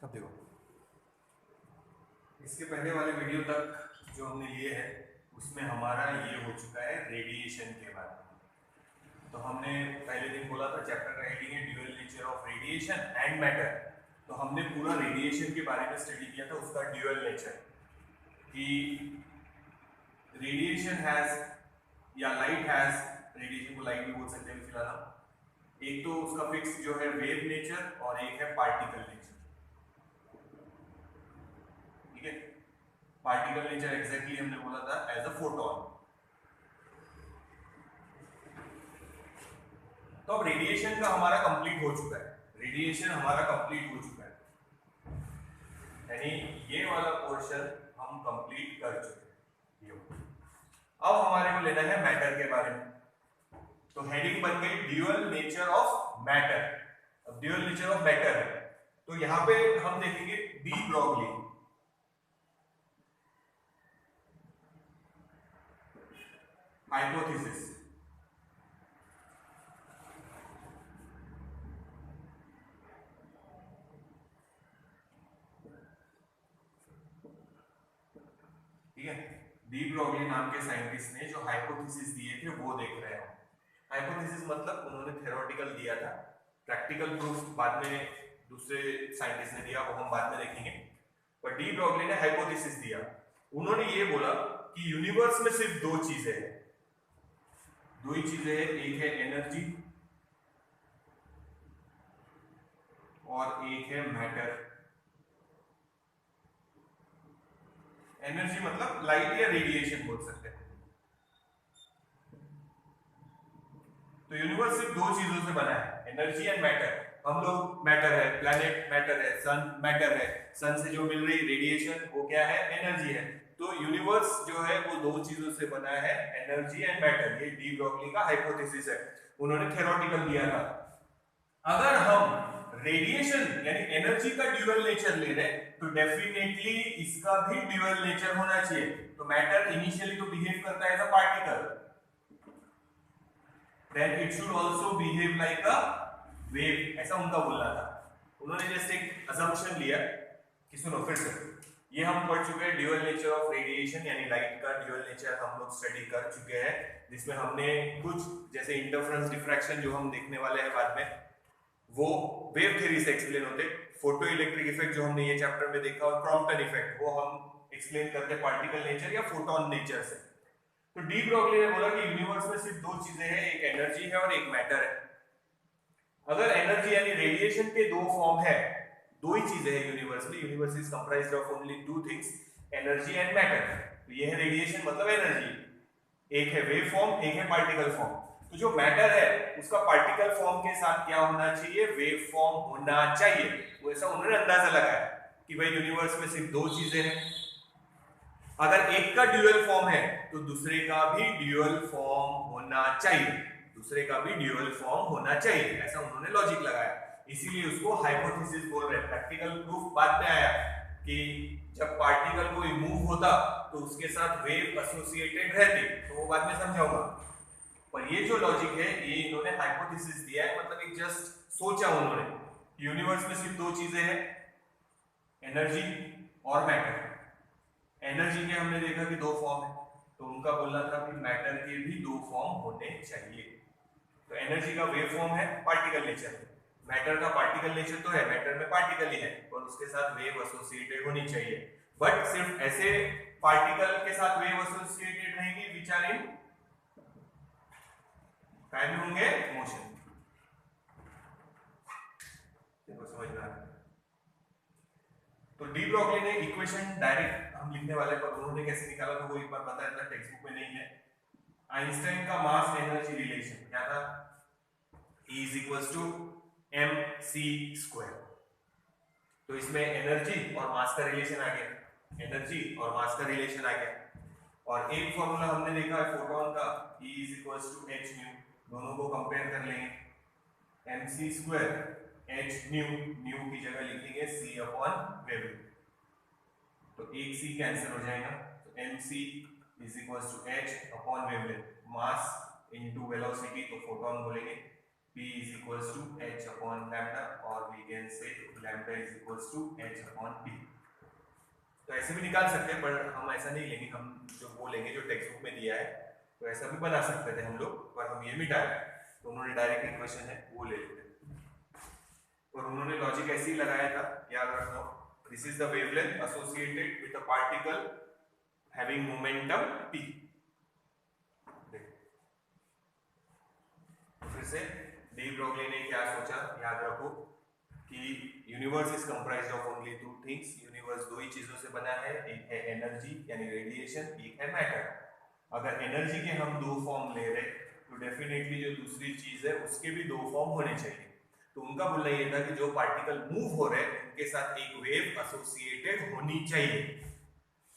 अब देखो, इसके पहले वाले वीडियो तक जो हमने लिए है उसमें हमारा ये हो चुका है रेडिएशन के बारे में। तो हमने पहले दिन बोला था चैप्टर का हेडिंग है dual nature of radiation and matter. तो हमने पूरा रेडिएशन के बारे में स्टडी किया था, उसका ड्यूअल नेचर कि रेडिएशन हैज या लाइट हैज, रेडिएशन को लाइट भी बोल सकते हैं फिलहाल हम, एक तो उसका फिक्स जो है वेव नेचर और एक है पार्टिकल नेचर। ठीक है, पार्टिकल नेचर एग्जैक्टली हमने बोला था एज अ फोटोन। तो अब रेडिएशन का हमारा कंप्लीट हो चुका है, रेडिएशन हमारा कंप्लीट हो चुका है, यानी ये वाला पोर्शन हम कंप्लीट कर चुके हैं। अब हमारे को लेना है मैटर के बारे में। तो हेडिंग बन गई ड्यूअल नेचर ऑफ मैटर। अब ड्यूअल नेचर ऑफ मैटर है तो यहां पे हम देखेंगे डी ब्रॉगली, हाइपोथेसिस। ठीक है, डी ब्रॉगली नाम के साइंटिस्ट ने जो हाइपोथेसिस दिए थे वो देख रहे हैं। हाइपोथेसिस मतलब उन्होंने थ्योरेटिकल दिया था, प्रैक्टिकल प्रूफ बाद में दूसरे साइंटिस्ट ने दिया, वो हम बाद में देखेंगे। पर डी ब्रॉगली ने हाइपोथेसिस दिया। उन्होंने ये बोला कि यूनिवर्स में सिर्फ दो चीजें हैं, दो ही चीजें हैं, एक है एनर्जी और एक है मैटर। एनर्जी मतलब लाइट या रेडिएशन बोल सकते हैं। तो यूनिवर्स सिर्फ दो चीजों से बना है, एनर्जी एंड मैटर। हम लोग मैटर है, प्लैनेट मैटर है, सन मैटर है, सन से जो मिल रही रेडिएशन वो क्या है, एनर्जी है। तो यूनिवर्स जो है वो दो चीजों से बना है, एनर्जी एंड मैटर। ये डी ब्रॉगली का हाइपोथेसिस है, उन्होंने थ्योरेटिकल दिया था। अगर हम रेडिएशन यानी एनर्जी का ड्यूअल नेचर ले रहे तो डेफिनेटली इसका भी ड्यूअल नेचर होना चाहिए। तो मैटर इनिशियली तो बिहेव करता है as a particle, then it should also behave like a wave, ऐसा उनका बोलना था। उन्होंने जैसे एक assumption लिया कि सुनो फिर से, ये हम पढ़ चुके हैं ड्यूअल नेचर ऑफ रेडिएशन यानी लाइट का ड्यूअल नेचर हम लोग स्टडी कर चुके हैं, जिसमें हमने कुछ जैसे इंटरफेरेंस डिफ्रैक्शन जो हम देखने वाले हैं बाद में वो वेव थ्योरी से एक्सप्लेन होते, फोटो इलेक्ट्रिक इफेक्ट जो हमने ये चैप्टर में देखा और क्रॉम्पटन इफेक्ट वो हम एक्सप्लेन करते पार्टिकल नेचर या फोटोन नेचर से। तो डी ब्रॉगली ने बोला कि यूनिवर्स में सिर्फ दो चीजें हैं, एक एनर्जी है और एक मैटर है। अगर एनर्जी यानी रेडिएशन के दो फॉर्म है, दो ही चीजें हैं यूनिवर्स में, universe is comprised of only two things, energy and matter. तो ये है रेडिएशन मतलब एनर्जी, एक है वेव फॉर्म, एक है पार्टिकल फॉर्म। तो जो मैटर है उसका पार्टिकल फॉर्म के साथ क्या होना चाहिए, वेव फॉर्म होना चाहिए। वो ऐसा उन्होंने अंदाजा लगाया कि भाई यूनिवर्स में सिर्फ दो चीजें हैं, अगर एक का ड्यूअल फॉर्म है तो दूसरे का भी ड्यूअल फॉर्म होना चाहिए, दूसरे का भी ड्यूअल फॉर्म होना चाहिए, ऐसा उन्होंने लॉजिक लगाया। इसीलिए उसको हाइपोथेसिस बोल रहे हैं। प्रैक्टिकल प्रूफ बाद में आया कि जब पार्टिकल कोई मूव होता तो उसके साथ वेव एसोसिएटेड रहती, तो वो बाद में समझाऊंगा। पर ये जो लॉजिक है ये इन्होंने हाइपोथेसिस दिया है, मतलब एक जस्ट सोचा उन्होंने, यूनिवर्स में सिर्फ दो चीजें हैं, एनर्जी और मैटर। एनर्जी के हमने देखा कि दो फॉर्म है, तो उनका बोलना था कि मैटर के भी दो फॉर्म होने चाहिए। तो एनर्जी का वेव फॉर्म है, पार्टिकल नेचर है, मैटर का पार्टिकल नेचर तो है, मैटर में पार्टिकल ही है और उसके साथ वेव एसोसिएटेड होनी चाहिए। बट सिर्फ ऐसे पार्टिकल के साथ वेव एसोसिएटेड रहेंगे विच आर इन काइंड होंगे मोशन। देखो समझ में आ रहा है। तो डी ब्रॉगली ने इक्वेशन डायरेक्ट हम लिखने वाले, पर उन्होंने कैसे निकाला तो वो एक बार बताया था, टेक्स्ट बुक में नहीं है। आइंस्टाइन का मास एनर्जी रिलेशन क्या था, E = mc²। तो इसमें एनर्जी और मास का रिलेशन आ गया, एनर्जी और मास का रिलेशन आ गया। और एक फॉर्मूला हमने देखा है फोटोन का, E = hν, दोनों को कंपेयर कर लेंगे, mc² hν की जगह लिखेंगे c/वेव, तो एक c कैंसिल हो जाएगा, तो mc = h/वेवलेंथ, मास इनटू वेलोसिटी, तो फोटोन बोलेंगे P is equals to h upon lambda, और we can say lambda is equals to h upon p। तो ऐसे भी निकाल सकते हैं, पर हम ऐसा नहीं लेंगे, हम जो वो लेंगे जो टेक्स्ट बुक में दिया है। तो ऐसा भी बना सकते थे हम लोग, पर हम ये मिटाए, तो उन्होंने डायरेक्ट इक्वेशन है वो ले लेते हैं। और उन्होंने लॉजिक ऐसे ही लगाया था, याद रखना, this is the wavelength associated with a particle having momentum p। फिर से डी ब्रोगली ने क्या सोचा, याद रखो कि universe is comprised of only two things. Universe दो ही चीजों से बना है, एक है एनर्जी यानी रेडिएशन, एक है मैटर। अगर एनर्जी के हम दो फॉर्म ले रहे तो डेफिनेटली जो दूसरी चीज है उसके भी दो फॉर्म होने चाहिए। तो उनका बोलना ये था कि जो पार्टिकल मूव हो रहे हैं उनके साथ एक वेव एसोसिएटेड होनी चाहिए।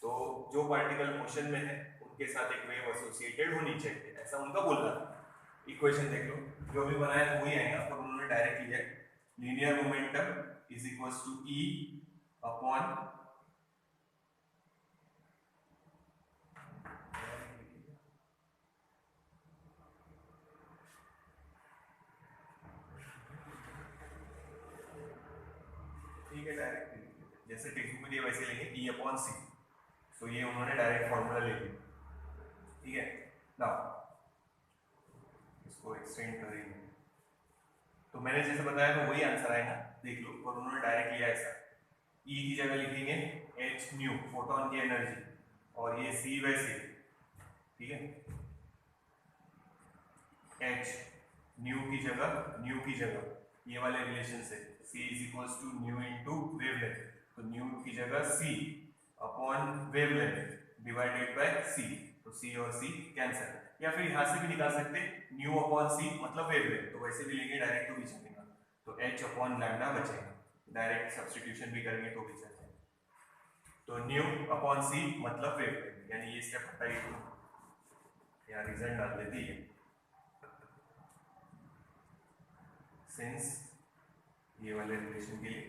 तो जो पार्टिकल मोशन में है उनके साथ एक वेव एसोसिएटेड होनी चाहिए, ऐसा उनका बोलना था। इक्वेशन देख लो, जो भी बनाया था वही आएगा, पर उन्होंने डायरेक्ट लिया linear momentum is equals to E upon ठीक है, डायरेक्ट जैसे टेक्स्ट में दिया वैसे लेंगे E अपॉन C। तो ये उन्होंने डायरेक्ट फॉर्मूला ले लिया, ठीक है। नाउ इसको एक्सटेंड करेंगे तो मैंने जैसे बताया था वही आंसर आएगा, देख लो। और उन्होंने डायरेक्ट लिया ऐसा, E की जगह लिखेंगे h न्यू फोटोन की एनर्जी, और ये C वैसे, ठीक है। h न्यू की जगह ये वाले रिलेशन से C is equals to nu into wavelength, तो न्यू की जगह C upon wavelength divided by C, तो C और C कैंसिल। या फिर यहां से भी निकाल सकते न्यू अपॉन C मतलब वेवलेंथ, तो वैसे भी लेंगे डायरेक्ट तो भी चलेगा, तो h अपॉन लैम्डा बचेगा। डायरेक्ट सब्स्टिट्यूशन भी करेंगे तो भी चलेगा। तो न्यू अपॉन C मतलब वेवलेंथ, यानी ये स्टेप हटाइए तो यहाँ रिजल्ट डाल देती है। सिंस ये वाले रिलेशन के लिए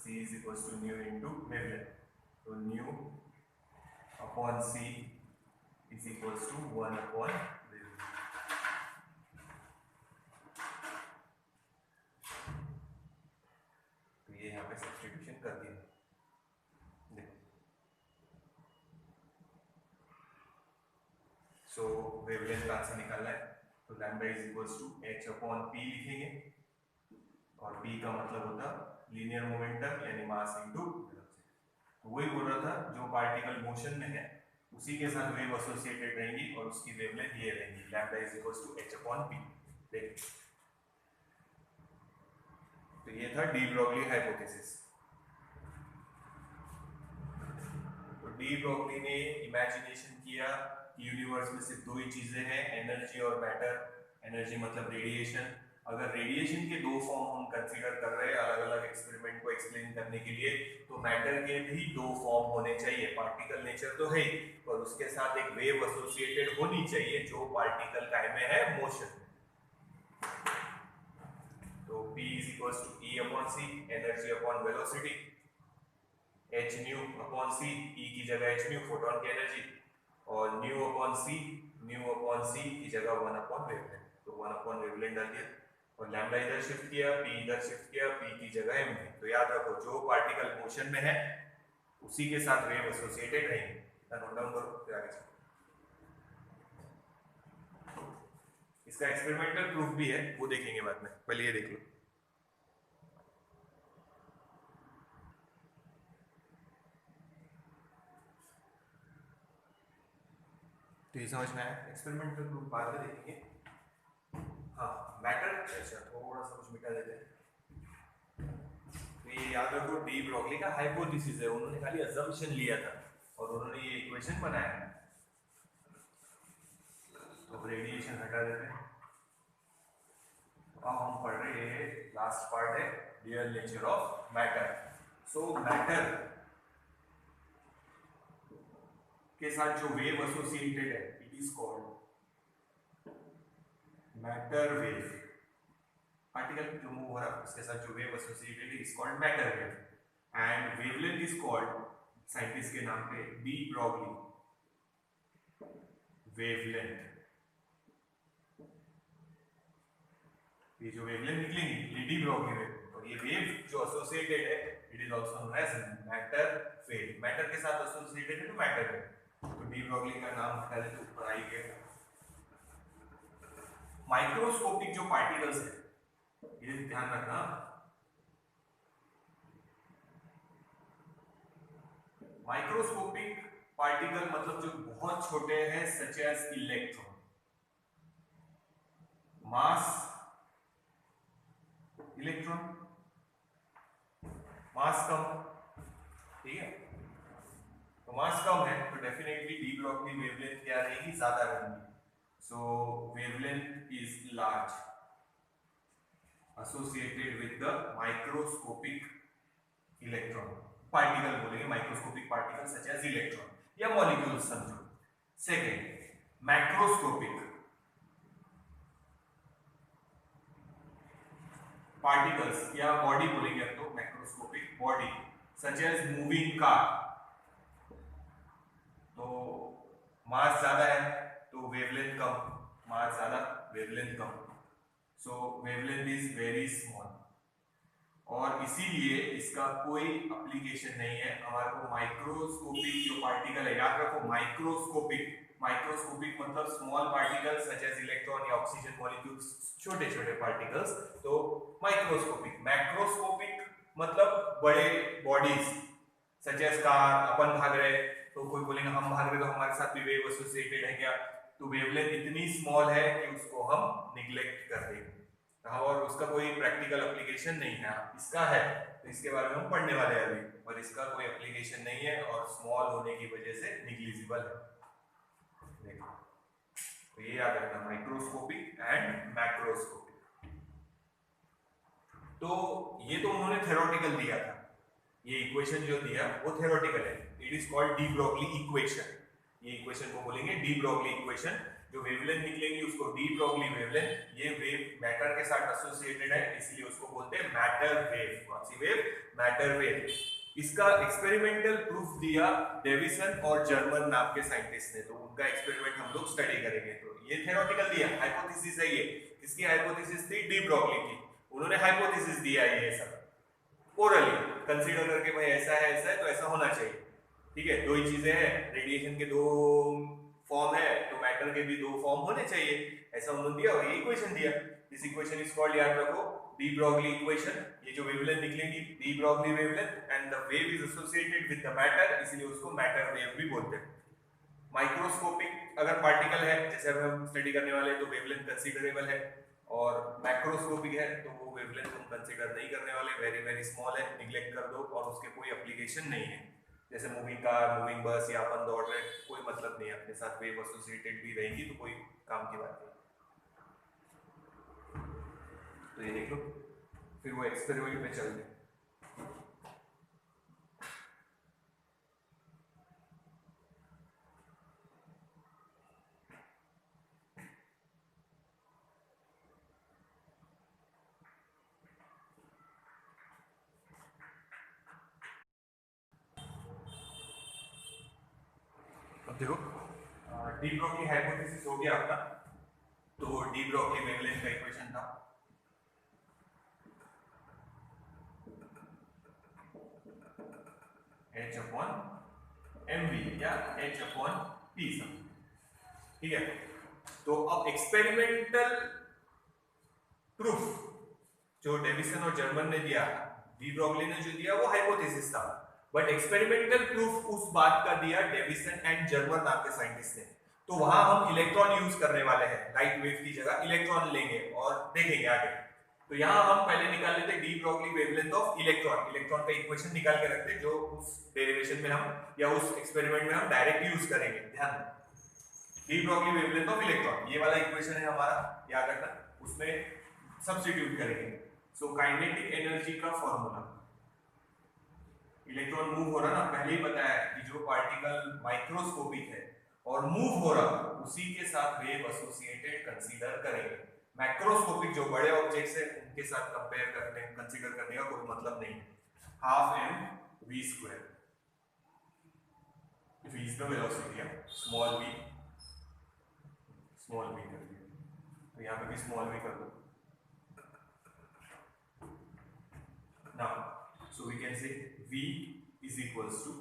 C is equals to nu into wavelength, तो nu upon C is equals to 1 upon wavelength. तो ये यहाँ पे सब्स्टिट्यूशन कर दिया, देखो। सो वेवलेंथ कहाँ से निकालना है, तो lambda is equals to h upon p लिखेंगे, और p का मतलब होता लीनियर मोमेंटम यानी मास इनटू वेलोसिटी। तो वही बोल रहा था, जो पार्टिकल मोशन में है उसी के साथ वेव एसोसिएटेड रहेंगी, और उसकी वेवलेंथ ये रहेंगी, lambda is equals to h upon p। देख, तो ये था डी ब्रोगली हाइपोथेसिस। तो डी ब्रोगली ने इमेजिनेशन किया कि यूनिवर्स में सिर्फ दो ही चीजें हैं, एनर्जी और मैटर। एनर्जी मतलब रेडिएशन। अगर रेडिएशन के दो फॉर्म हम कंसीडर कर रहे हैं अलग अलग एक्सपेरिमेंट को एक्सप्लेन करने के लिए, तो मैटर के भी दो फॉर्म होने चाहिए। पार्टिकल नेचर तो है ही, और उसके साथ एक वेव एसोसिएटेड होनी चाहिए जो पार्टिकल टाइम में है मोशन। तो P is equals to E upon C, energy upon velocity, h new upon C, E की जगह h न्यू फोटोन की एनर्जी, और न्यू अपॉन C की जगह 1 अपॉन वेवलेंथ, तो 1 अपॉन वेवलेंथ डाल दिया, और लैम्डा इधर शिफ्ट किया, P इधर शिफ्ट किया, P की जगह m। तो याद रखो, जो पार्टिकल मोशन में है उसी के साथ वेव एसोसिएटेड रहेंगे। नोट डाउन करो, फिर आगे चलो। इसका एक्सपेरिमेंटल प्रूफ भी है, वो देखेंगे बाद में, पहले ये देख लो। तो ये समझ में आया, एक्सपेरिमेंटल प्रूफ बाद में देखेंगे। हाँ, मैटर, अच्छा थोड़ा सा कुछ मिटा देते हैं। तो ये याद रखो, डी ब्रोगली का हाइपोथेसिस है, उन्होंने खाली अजम्पशन लिया था और उन्होंने ये इक्वेशन बनाया है। तो रेडिएशन हटा देते हैं। अब हम पढ़ रहे हैं, लास्ट पार्ट है real nature of matter. So matter के साथ जो वेव एसोसिएटेड है, it is called matter wave. Particle जो मूव हो रहा है उसके साथ जो वेव एसोसिएटेड है is called matter wave, and wavelength is called, scientist के नाम पे, डी ब्रोगली वेवलेंथ। ये जो वेवलेंथ निकलेंगी ये डी ब्रॉगली वेवलेंथ, और ये वेव जो एसोसिएटेड है it is also known as matter wave. Matter के साथ एसोसिएटेड है तो मैटर वेव, तो डी ब्रॉगली का नाम हटा दे तो ऊपर आई गया। माइक्रोस्कोपिक जो पार्टिकल्स है ये ध्यान रखना, माइक्रोस्कोपिक पार्टिकल मतलब जो बहुत छोटे हैं सच एज इलेक्ट्रॉन, मास इलेक्ट्रॉन, मास कम, ठीक है, तो मास कम है तो डेफिनेटली डी ब्रॉगली वेवलेंथ क्या रहेगी, ज्यादा रहेगी। So wavelength is large associated with the microscopic electron, particle बोलेंगे microscopic particle such as electron या मॉलिक्यूल्स समझो। सेकेंड मैक्रोस्कोपिक पार्टिकल्स या बॉडी बोलेंगे अब तो, macroscopic body such as moving car, तो मास ज्यादा है तो वेवलेंथ कम, मास ज्यादा वेवलेंथ कम, so wavelength is very small, और इसीलिए इसका कोई एप्लीकेशन नहीं है। हमारे को माइक्रोस्कोपिक जो पार्टिकल है, याद रखो माइक्रोस्कोपिक, माइक्रोस्कोपिक मतलब small particles such as electron या ऑक्सीजन मॉलिक्यूल्स, छोटे छोटे पार्टिकल्स, तो माइक्रोस्कोपिक। मैक्रोस्कोपिक मतलब बड़े बॉडीज सच एज कार, अपन भाग रहे तो कोई बोलेंगे हम भाग रहे तो हमारे साथ भी वेव एसोसिएटेड है क्या, तो वेवलेंथ इतनी स्मॉल है कि उसको हम निग्लेक्ट कर देंगे, और उसका कोई प्रैक्टिकल एप्लीकेशन नहीं है। इसका है तो इसके बारे में हम पढ़ने वाले हैं अभी, और इसका कोई एप्लीकेशन नहीं है और स्मॉल होने की वजह से निग्लिजिबल है। देखो तो ये याद रखना, माइक्रोस्कोपिक एंड मैक्रोस्कोपिक। तो ये तो उन्होंने थ्योरेटिकल दिया था, ये इक्वेशन जो दिया वो थ्योरेटिकल है, it is called de Broglie equation. ये इक्वेशन को बोलेंगे डी ब्रॉगली इक्वेशन। जो वेवलेंथ निकलेंगी उसको डी ब्रॉगली वेवलेंथ, ये वेव मैटर के साथ एसोसिएटेड है इसलिए उसको बोलते हैं मैटर वेव। कौन सी वेव, मैटर वेव। इसका एक्सपेरिमेंटल प्रूफ दिया डेविसन और जर्मन नाम के साइंटिस्ट ने, तो उनका एक्सपेरिमेंट हम लोग स्टडी करेंगे। तो ये थ्योरेटिकल दिया, हाइपोथेसिस है ये, किसकी हाइपोथेसिस थी, डी ब्रॉगली की, उन्होंने हाइपोथेसिस दिया है ये सब ओरली कंसीडर करके, भाई ऐसा है तो ऐसा होना चाहिए, ठीक है। दो ही चीजें हैं, रेडिएशन के दो फॉर्म है तो मैटर के भी दो फॉर्म होने चाहिए, ऐसा उन्होंने दिया और ये इक्वेशन दिया। दिस इक्वेशन इज कॉल्ड, याद रखो, डी ब्रॉगली इक्वेशन। ये जो वेवलेंथ निकलेगी de Broglie wavelength and the wave is associated with the matter, इसलिए उसको मैटर वेव भी बोलते हैं। माइक्रोस्कोपिक अगर पार्टिकल है जैसे अभी हम स्टडी करने वाले हैं तो वेवलेंथ कंसीडरेबल है, और मैक्रोस्कोपिक है तो वो वेवलेंथ हम कंसीडर नहीं करने वाले, वेरी वेरी स्मॉल है, निग्लेक्ट कर दो, और उसके कोई एप्लीकेशन नहीं है। जैसे मूविंग कार, मूविंग बस या अपन दौड़ रहे, कोई मतलब नहीं है, अपने साथ वेव एसोसिएटेड भी रहेंगी तो कोई काम की बात नहीं। तो ये देख लो, फिर वो एक्सपेरिमेंट में चल गए। अब देखो डी ब्रॉगली हाइपोथेसिस हो गया आपका, तो डी ब्रॉगली वेवलेंथ का इक्वेशन था h/mv या h/p सब, ठीक है। तो अब एक्सपेरिमेंटल प्रूफ जो डेविसन और जर्मन ने दिया, डी ब्रॉगली ने जो दिया वो हाइपोथेसिस था, बट एक्सपेरिमेंटल प्रूफ उस बात का दिया डेविसन एंड जर्मन नाम के साइंटिस्ट ने। तो वहां हम इलेक्ट्रॉन यूज करने वाले हैं, लाइट वेव की जगह इलेक्ट्रॉन लेंगे और देखेंगे आगे। तो यहां हम पहले निकाल लेते de Broglie wavelength of electron, electron का इक्वेशन निकाल के रखते जो उस डेरिवेशन में हम या उस एक्सपेरिमेंट में हम डायरेक्ट यूज करेंगे। ध्यान, de Broglie wavelength of electron, ये वाला इक्वेशन है हमारा, याद रखना, उसमें सब्स्टिट्यूट करेंगे। सो काइनेटिक एनर्जी का फॉर्मूला, इलेक्ट्रॉन मूव हो रहा ना, पहले ही बताया कि जो पार्टिकल माइक्रोस्कोपिक है और मूव हो रहा उसी के साथ वेव एसोसिएटेड कंसीडर करेंगे। मैक्रोस्कोपिक जो बड़े ऑब्जेक्ट्स है उनके साथ कंपेयर करने कंसीडर करने का कोई मतलब नहीं। Half m v square, v is the velocity, small v कर दिया, तो यहाँ पे भी स्मॉल वी कर दो, now so we can say v is equals to,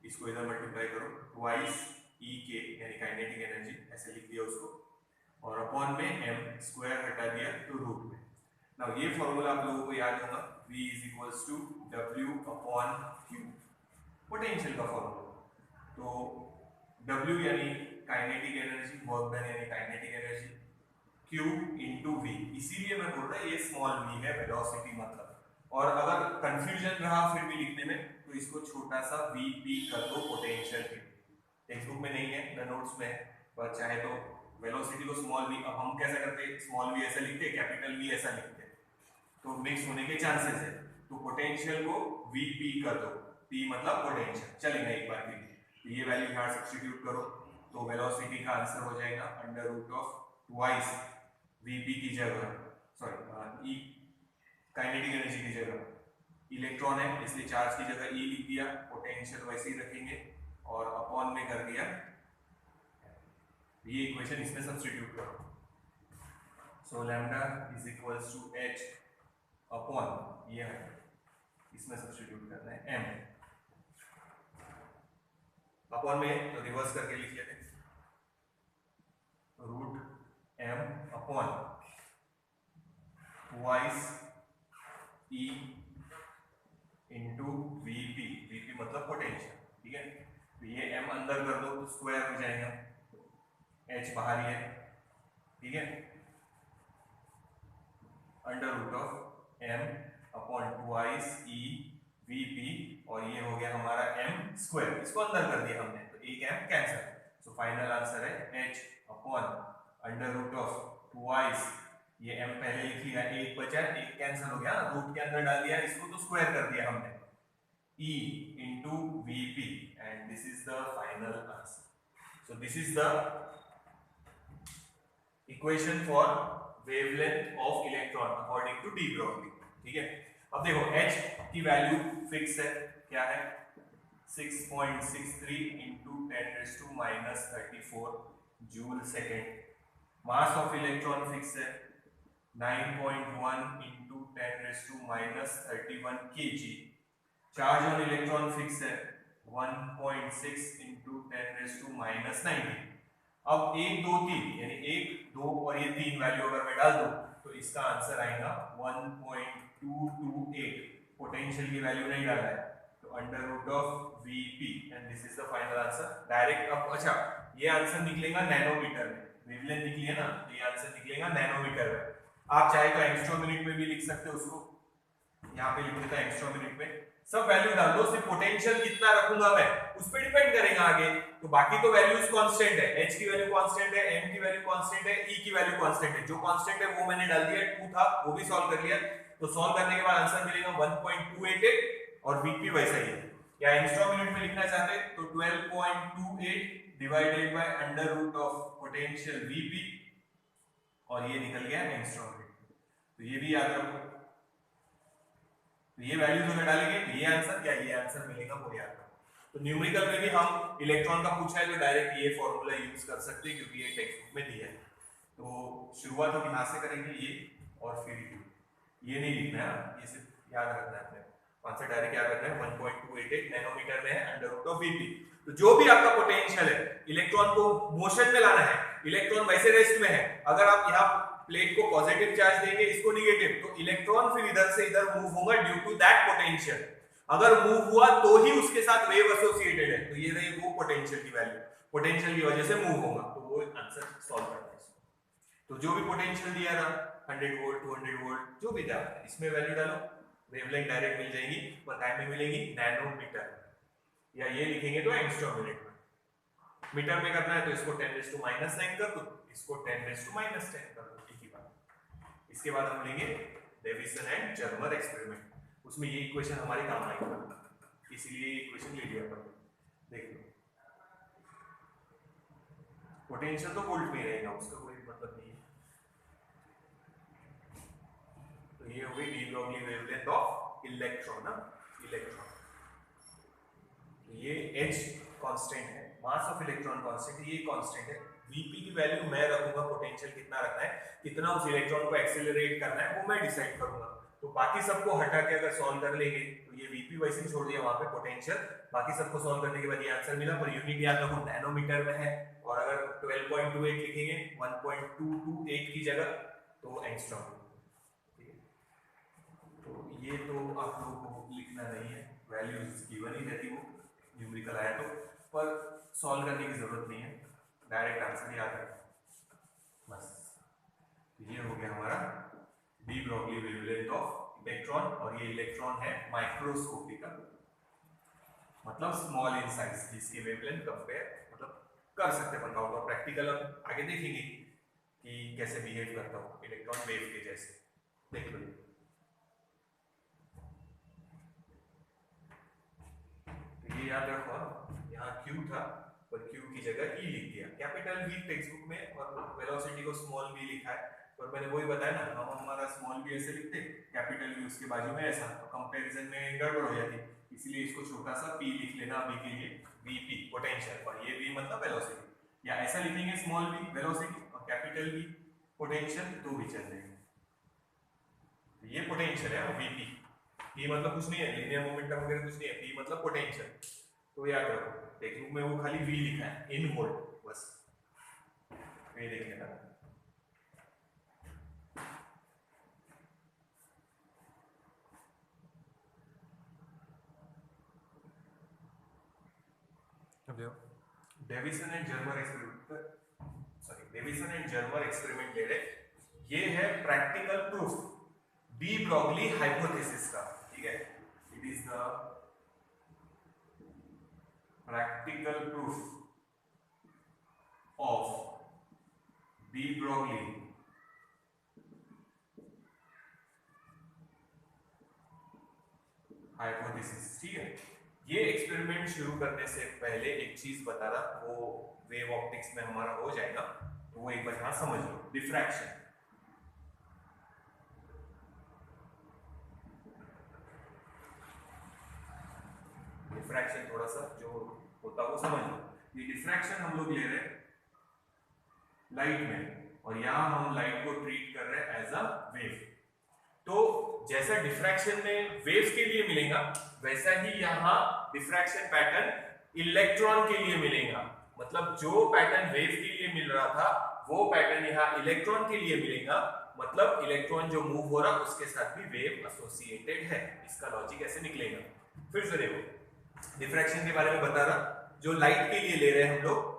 इसको इधर मल्टीप्लाई करो, ट्वाइस ई के यानी काइनेटिक एनर्जी, ऐसे लिख दिया उसको, और अपॉन में m स्क्वायर हटा दिया तो रूट में। नाउ ये फॉर्मूला आप लोगों को याद होगा, v is equals to w upon q, potential का फॉर्मूला। तो w यानी काइनेटिक एनर्जी, वर्क डन यानी kinetic energy, q into v, इसीलिए मैं बोल रहा ये स्मॉल v है, वेलोसिटी मतलब। और अगर कंफ्यूजन रहा फिर भी लिखने में तो इसको छोटा सा vp कर दो पोटेंशियल के। टेक्स्ट बुक में नहीं है ना नोट्स में, पर चाहे तो वेलोसिटी को स्मॉल v, अब हम कैसा करते हैं, स्मॉल v ऐसा लिखते हैं, कैपिटल v ऐसा लिखते हैं, तो मिक्स होने के चांसेस है। तो पोटेंशियल को vp कर दो, p मतलब पोटेंशियल, चलेगा एक बार के लिए। तो ये वैल्यू यहां सब्स्टिट्यूट करो तो वेलोसिटी का आंसर हो जाएगा under root of twice vp की जगह, सॉरी e काइनेटिक एनर्जी की जगह इलेक्ट्रॉन है इसलिए चार्ज की जगह e लिख दिया, पोटेंशियल वैसे ही रखेंगे और अपॉन में कर दिया, ये इक्वेशन इसमें सब्स्टिट्यूट करो। So lambda is equals to h upon ये है, इसमें सब्स्टिट्यूट करना है m, अपॉन में तो रिवर्स करके लिख लेते हैं, root m upon twice e into vp, vp मतलब पोटेंशियल, ठीक है। तो ये m अंदर कर दो तो स्क्वायर हो जाएगा, h बाहर ही है, ठीक है, under root of m upon twice e vp, और ये हो गया हमारा m स्क्वायर, इसको अंदर कर दिया हमने तो एक m cancel. So final answer है h upon under root of twice, ये m पहले लिख लिया, एक बचा, एक कैंसिल हो गया, रूट के अंदर डाल दिया इसको तो स्क्वायर कर दिया हमने, e into vp, and this is the final answer. So this is the equation for wavelength of electron according to de Broglie, ठीक है। अब देखो h की वैल्यू फिक्स है, क्या है 6.63 into 10⁻⁻34 joule second, mass of electron fix है 9.1 into 10⁻31 kg, charge on electron fix है 1.6 into 10⁻90। अब 1 2 3 यानी 1 2 और ये 3 वैल्यू अगर मैं डाल दूं तो इसका आंसर आएगा 1.228, पोटेंशियल की वैल्यू नहीं डाला है तो under root of vp, and this is the final answer direct. अब अच्छा ये आंसर निकलेगा नैनोमीटर में, वेवलेंथ निकली है ना, तो ये आंसर निकलेगा नैनोमीटर में। आप चाहे तो एंगस्ट्रॉम यूनिट में भी लिख सकते हो उसको, यहाँ पे लिख देता है एंगस्ट्रॉम यूनिट में, सब वैल्यू डाल दो, सिर्फ पोटेंशियल कितना रखूंगा मैं उस पर डिपेंड करेगा आगे। तो बाकी तो वैल्यूज कांस्टेंट है, h की वैल्यू कांस्टेंट है, m की वैल्यू कांस्टेंट है, e की वैल्यू कांस्टेंट है, जो कांस्टेंट है वो मैंने डाल दिया, 2 था वो भी सॉल्व कर लिया। तो सॉल्व करने के बाद आंसर मिलेगा 1.288 और vp वैसा ही है। या एंगस्ट्रॉम यूनिट में लिखना चाहते तो 12.28 divided by under root of potential vp, और ये निकल गया एंगस्ट्रॉम यूनिट। तो ये भी याद रखो, तो ये वैल्यूज अगर डालेंगे तो ये आंसर या ये आंसर मिलेगा वो याद रखो। तो न्यूमेरिकल में भी हम इलेक्ट्रॉन का पूछा है तो डायरेक्ट ये फॉर्मूला यूज कर सकते हैं क्योंकि ये टेक्स्ट बुक में दिया है। तो शुरुआत हम यहाँ से करेंगे ये, और फिर ये नहीं लिखना है, ये सिर्फ याद रखना है अपने आंसर, डायरेक्ट याद रखना है 1.288 नैनोमीटर में है अंडर रूट ऑफ vp। तो जो भी आपका पोटेंशियल है, इलेक्ट्रॉन को मोशन में लाना है, इलेक्ट्रॉन वैसे रेस्ट में है, अगर आप यहाँ प्लेट को पॉजिटिव चार्ज देंगे इसको निगेटिव, तो इलेक्ट्रॉन फिर इधर से इधर मूव होगा ड्यू टू दैट पोटेंशियल। अगर मूव हुआ तो ही उसके साथ वेव एसोसिएटेड है, तो ये रही वो पोटेंशियल की वैल्यू, पोटेंशियल की वजह से मूव होगा, तो वो आंसर सॉल्व करना है। तो जो भी पोटेंशियल दिया ना 100 वोल्ट 200 वोल्ट जो भी था इसमें वैल्यू डालो, वेवलेंथ डायरेक्ट मिल जाएगी, पर टाइम में मिलेगी नैनोमीटर, या ये लिखेंगे तो एंगस्ट्रॉम यूनिट में। मीटर में करना है तो इसको 10⁻⁹ कर दो, इसको 10⁻⁻10 कर दो, एक ही बात। इसके बाद हम लेंगे डेविसन एंड जर्मर एक्सपेरिमेंट, उसमें ये इक्वेशन हमारे काम आएगी, इसीलिए ये इक्वेशन ले लिया अपन। देख लो पोटेंशियल तो वोल्ट में रहेगा, उसका कोई मतलब नहीं है। तो ये हो गई de Broglie wavelength of electron ना, इलेक्ट्रॉन। ये h कांस्टेंट है, मास ऑफ इलेक्ट्रॉन कांस्टेंट है, ये कांस्टेंट है। vp की वैल्यू मैं रखूंगा, पोटेंशियल कितना रखना है, कितना उस इलेक्ट्रॉन को एक्सेलरेट करना है वो मैं डिसाइड करूंगा। तो बाकी सबको हटा के अगर सॉल्व कर लेंगे तो ये वीपी वैसे ही छोड़ दिया वहां पे पोटेंशियल, बाकी सबको सॉल्व करने के बाद ये आंसर मिला, पर यूनिट याद रखो नैनोमीटर में है, और अगर 12.28 लिखेंगे 1.228 की जगह तो एंगस्ट्रॉम। ठीक है, तो ये तो आप लोगों को लिखना नहीं है, वैल्यूज गिवन ही रहती वो न्यूमेरिकल आया तो, पर सॉल्व करने की जरूरत नहीं है, डायरेक्ट आंसर याद है बस। ये हो गया हमारा de Broglie wavelength of electron, और ये इलेक्ट्रॉन है माइक्रोस्कोपिकल, मतलब स्मॉल इन साइज, जिसकी वेवलेंथ कंपेयर मतलब कर सकते हैं वर्कआउट, और प्रैक्टिकल अब आगे देखेंगे कि कैसे बिहेव करता हो इलेक्ट्रॉन वेव के जैसे, देख लो। तो ये याद रखो, यहाँ Q था पर Q की जगह E लिख दिया, कैपिटल V टेक्स्ट बुक में, और वेलोसिटी को स्मॉल v लिखा है, पर मैंने वही बताया ना, हम हमारा स्मॉल v ऐसे लिखते, कैपिटल V उसके बाजू में ऐसा, तो कंपैरिजन में गड़बड़ हो जाती, इसलिए इसको छोटा सा p लिख लेना अभी के लिए, Vp पोटेंशियल, और ये v मतलब वेलोसिटी, या ऐसा लिखेंगे स्मॉल v वेलोसिटी और कैपिटल V पोटेंशियल, तो भी चल जाएगा। ये पोटेंशियल है Vp, p मतलब कुछ नहीं है, लीनियर मोमेंटम वगैरह कुछ नहीं है, p मतलब पोटेंशियल, तो याद रखो टेक्स्ट बुक में वो खाली v लिखा है इन वोल्ट बस, ये देख लेना। डेविसन एंड जर्मर एक्सपेरिमेंट ले रहे, ये है practical proof de Broglie hypothesis का। ठीक है, it is the practical proof of de Broglie hypothesis. ठीक है, ये एक्सपेरिमेंट शुरू करने से पहले एक चीज बता रहा, वो वेव ऑप्टिक्स में हमारा हो जाएगा, तो वो एक बार यहां समझ लो, डिफ्रैक्शन। डिफ्रैक्शन थोड़ा सा जो होता है वो समझ लो। ये डिफ्रैक्शन हम लोग ले रहे हैं लाइट में, और यहां हम लाइट को ट्रीट कर रहे हैं एज अ वेव। तो जैसा डिफ्रैक्शन में वेव के लिए मिलेगा, वैसा ही यहाँ डिफ्रैक्शन पैटर्न इलेक्ट्रॉन के लिए मिलेगा, मतलब जो पैटर्न वेव के लिए मिल रहा था वो पैटर्न यहाँ इलेक्ट्रॉन के लिए मिलेगा, मतलब इलेक्ट्रॉन जो मूव हो रहा उसके साथ भी वेव एसोसिएटेड है। इसका लॉजिक ऐसे निकलेगा। फिर से देखो, डिफ्रैक्शन के बारे में बता रहा, जो लाइट के लिए ले रहे हैं हम लोग,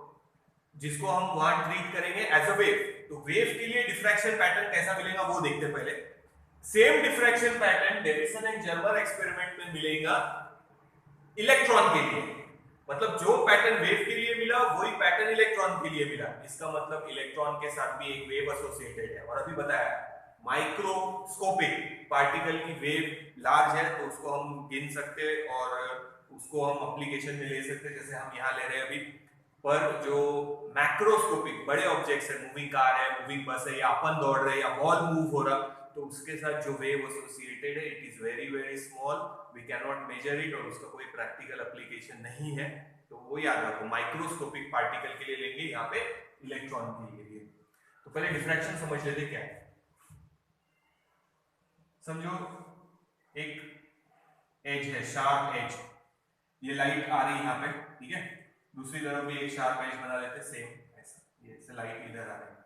जिसको हम वहां ट्रीट करेंगे एज अ वेव, तो वेव के लिए डिफ्रैक्शन पैटर्न कैसा मिलेगा वो देखते हैं पहले। Same diffraction pattern Davisson and Germer experiment में मिलेगा इलेक्ट्रॉन के लिए, मतलब जो पैटर्न वेव के लिए मिला वही पैटर्न इलेक्ट्रॉन के लिए मिला। इसका मतलब इलेक्ट्रॉन के साथ भी एक वेव एसोसिएटेड है। और अभी बताया माइक्रोस्कोपिक पार्टिकल की वेव लार्ज है तो उसको हम गिन सकते और उसको हम एप्लीकेशन में ले सकते, जैसे हम यहाँ ले रहे हैं अभी। पर जो मैक्रोस्कोपिक बड़े ऑब्जेक्ट्स है, मूविंग कार है, मूविंग बस है, या अपन दौड़ रहे हैं या बॉल मूव हो रहा, तो उसके साथ जो वेव एसोसिएटेड है it is very very small, we can not measure it, और उसका कोई प्रैक्टिकल एप्लीकेशन नहीं है। तो वो याद रखो, माइक्रोस्कोपिक पार्टिकल के लिए लेंगे, यहाँ पे इलेक्ट्रॉन के लिए। तो पहले डिफ्रैक्शन समझ लेते क्या है। समझो एक एज है, शार्प एज, ये लाइट आ रही है यहाँ पे, ठीक है, दूसरी तरफ भी एक शार्प एज बना लेते हैं सेम ऐसा, ये से लाइट इधर आ रही है,